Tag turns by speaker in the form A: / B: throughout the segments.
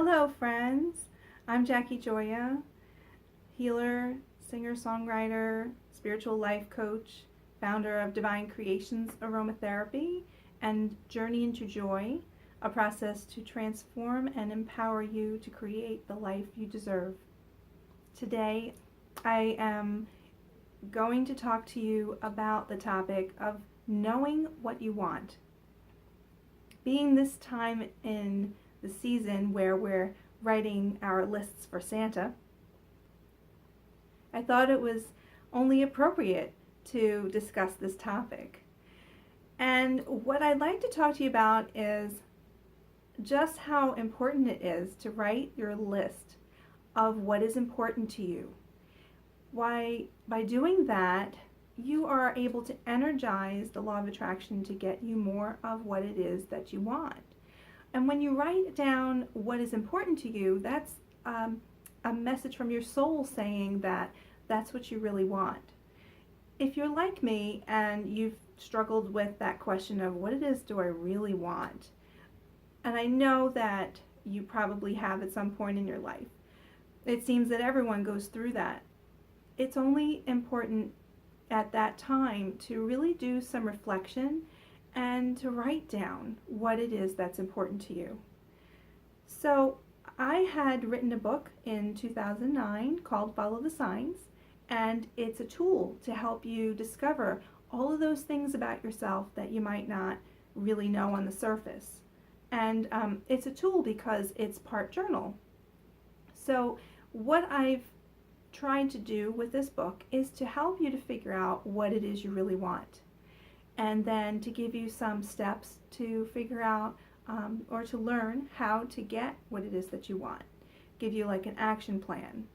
A: Hello, friends. I'm Jakki Gioia, healer, singer-songwriter, spiritual life coach, founder of Divine Creations Aromatherapy, and Journey into Joy, a process to transform and empower you to create the life you deserve. Today, I am going to talk to you about the topic of knowing what you want. Being this time in the season where we're writing our lists for Santa, I thought it was only appropriate to discuss this topic. And what I'd like to talk to you about is just how important it is to write your list of what is important to you. Why, by doing that, you are able to energize the law of attraction to get you more of what it is that you want. And when you write down what is important to you, that's a message from your soul saying that that's what you really want. If you're like me and you've struggled with that question of what it is do I really want, and I know that you probably have at some point in your life, it seems that everyone goes through that. It's only important at that time to really do some reflection and to write down what it is that's important to you. So I had written a book in 2009 called Follow the Signs, and it's a tool to help you discover all of those things about yourself that you might not really know on the surface. And it's a tool because it's part journal. So what I've tried to do with this book is to help you to figure out what it is you really want, and then to give you some steps to figure out or to learn how to get what it is that you want. Give you like an action plan.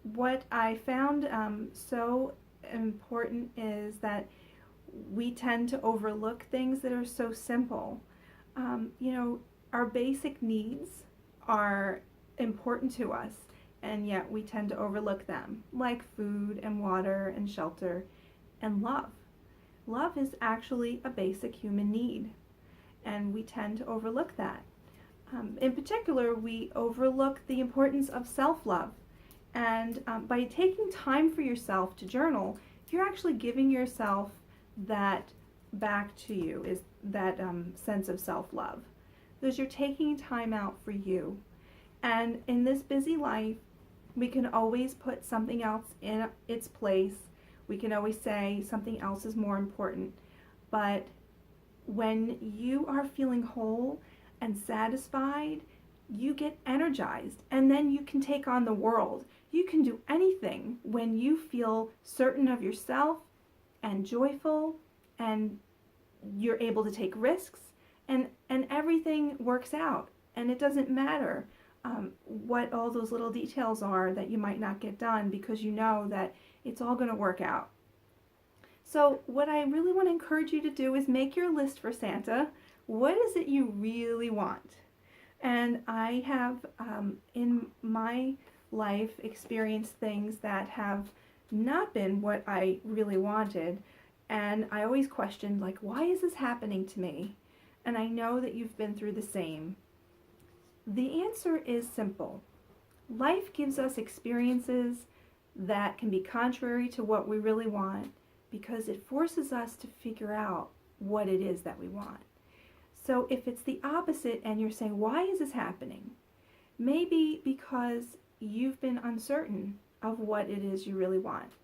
A: What I found so important is that we tend to overlook things that are so simple. Our basic needs are important to us, and yet we tend to overlook them, like food and water and shelter and love. Love is actually a basic human need, and we tend to overlook that. In particular, we overlook the importance of self-love. And by taking time for yourself to journal, you're actually giving yourself that back to you, is that sense of self-love. Because you're taking time out for you. And in this busy life, we can always put something else in its place. We can always say something else is more important. But when you are feeling whole and satisfied, you get energized, and then you can take on the world. You can do anything when you feel certain of yourself and joyful, and you're able to take risks, and everything works out. And it doesn't matter what all those little details are that you might not get done, because you know that it's all going to work out. So what I really want to encourage you to do is make your list for Santa. What is it you really want? And I have, in my life, experienced things that have not been what I really wanted. And I always questioned, like, why is this happening to me? And I know that you've been through the same. The answer is simple. Life gives us experiences that can be contrary to what we really want, because it forces us to figure out what it is that we want. So if it's the opposite and you're saying, why is this happening? Maybe because you've been uncertain of what it is you really want.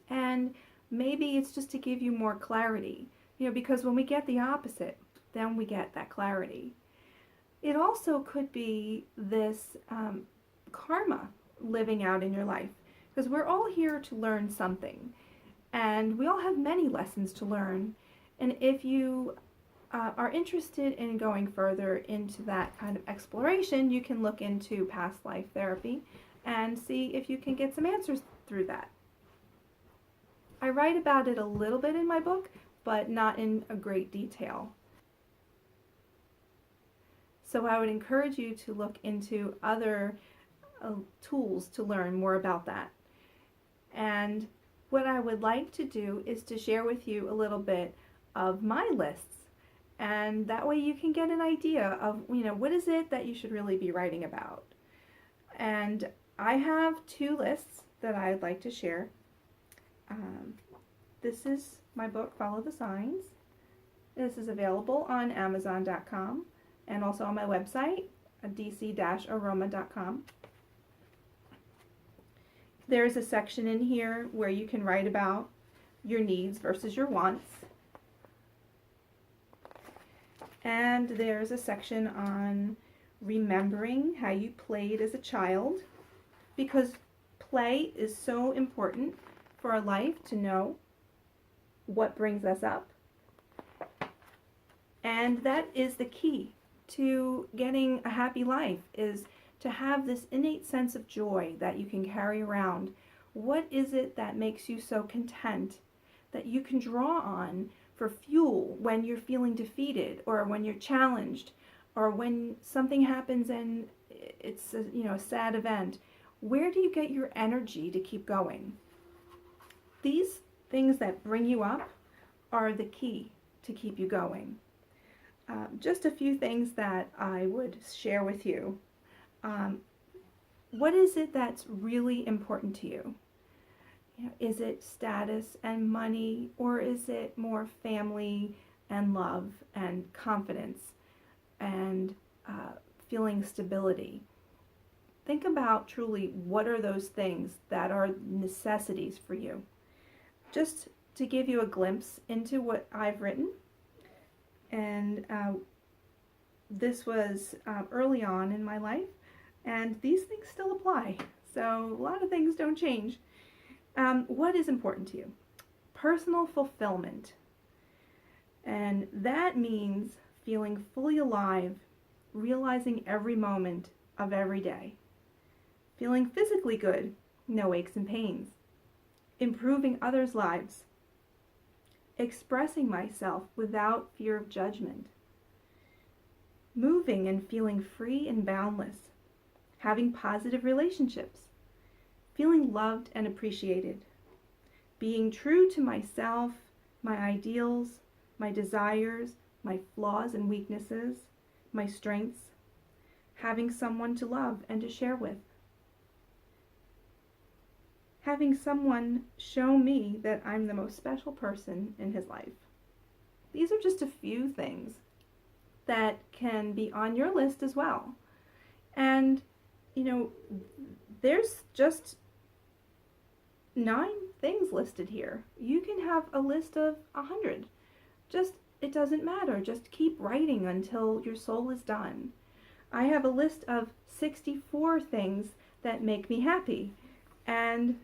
A: And maybe it's just to give you more clarity, because when we get the opposite, then we get that clarity. It also could be this karma living out in your life, because we're all here to learn something, and we all have many lessons to learn. And if you are interested in going further into that kind of exploration, you can look into past life therapy and see if you can get some answers through that. I write about it a little bit in my book, but not in a great detail. So I would encourage you to look into other tools to learn more about that. And what I would like to do is to share with you a little bit of my lists And that way you can get an idea of, what is it that you should really be writing about. And I have 2 lists that I'd like to share. This is my book, Follow the Signs. This is available on Amazon.com and also on my website, dc-aroma.com. There's a section in here where you can write about your needs versus your wants. And there's a section on remembering how you played as a child, because play is so important for our life, to know what brings us up. And that is the key to getting a happy life, is to have this innate sense of joy that you can carry around. What is it that makes you so content that you can draw on for fuel when you're feeling defeated, or when you're challenged, or when something happens and it's a sad event? Where do you get your energy to keep going? These things that bring you up are the key to keep you going. Just a few things that I would share with you. What is it that's really important to you? Is it status and money, or is it more family and love and confidence and feeling stability? Think about truly what are those things that are necessities for you. Just to give you a glimpse into what I've written, and this was early on in my life, and these things still apply. So a lot of things don't change. What is important to you? Personal fulfillment. And that means feeling fully alive, realizing every moment of every day. Feeling physically good, no aches and pains. Improving others' lives. Expressing myself without fear of judgment. Moving and feeling free and boundless. Having positive relationships. Feeling loved and appreciated. Being true to myself, my ideals, my desires, my flaws and weaknesses, my strengths. Having someone to love and to share with. Having someone show me that I'm the most special person in his life. These are just a few things that can be on your list as well. And, there's just 9 things listed here. You can have a list of 100. It doesn't matter. Just keep writing until your soul is done. I have a list of 64 things that make me happy. And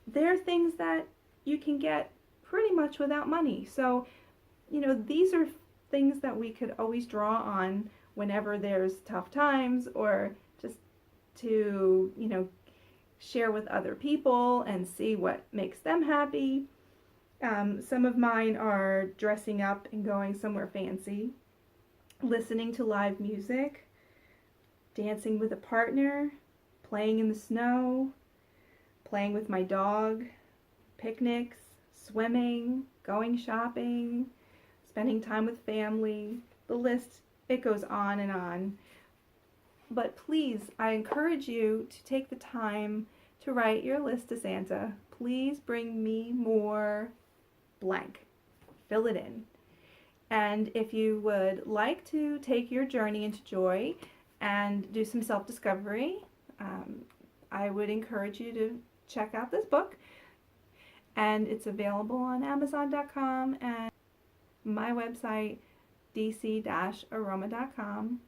A: they're things that you can get pretty much without money. So, these are things that we could always draw on whenever there's tough times, or just to, share with other people and see what makes them happy. Some of mine are dressing up and going somewhere fancy, listening to live music, dancing with a partner, playing in the snow, playing with my dog, picnics, swimming, going shopping, spending time with family. The list, it goes on and on. But please, I encourage you to take the time to write your list to Santa. Please bring me more blank. Fill it in. And if you would like to take your journey into joy and do some self-discovery, I would encourage you to check out this book. And it's available on Amazon.com and my website, dc-aroma.com.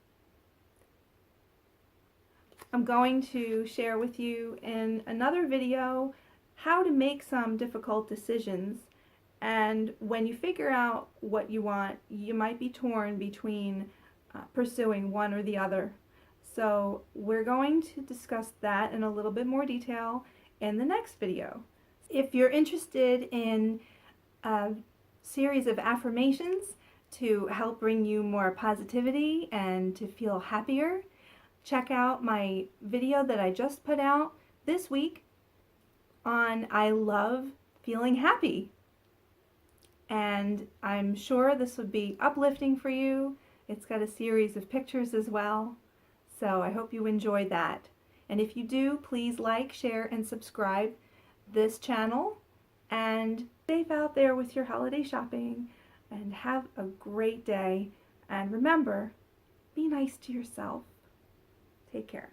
A: I'm going to share with you in another video how to make some difficult decisions. And when you figure out what you want, you might be torn between pursuing one or the other. So we're going to discuss that in a little bit more detail in the next video. If you're interested in a series of affirmations to help bring you more positivity and to feel happier, check out my video that I just put out this week on I love feeling happy. and I'm sure this would be uplifting for you. It's got a series of pictures as well, so I hope you enjoy that. And if you do, please like, share, and subscribe this channel, and safe out there with your holiday shopping, and have a great day. And remember, be nice to yourself. Take care.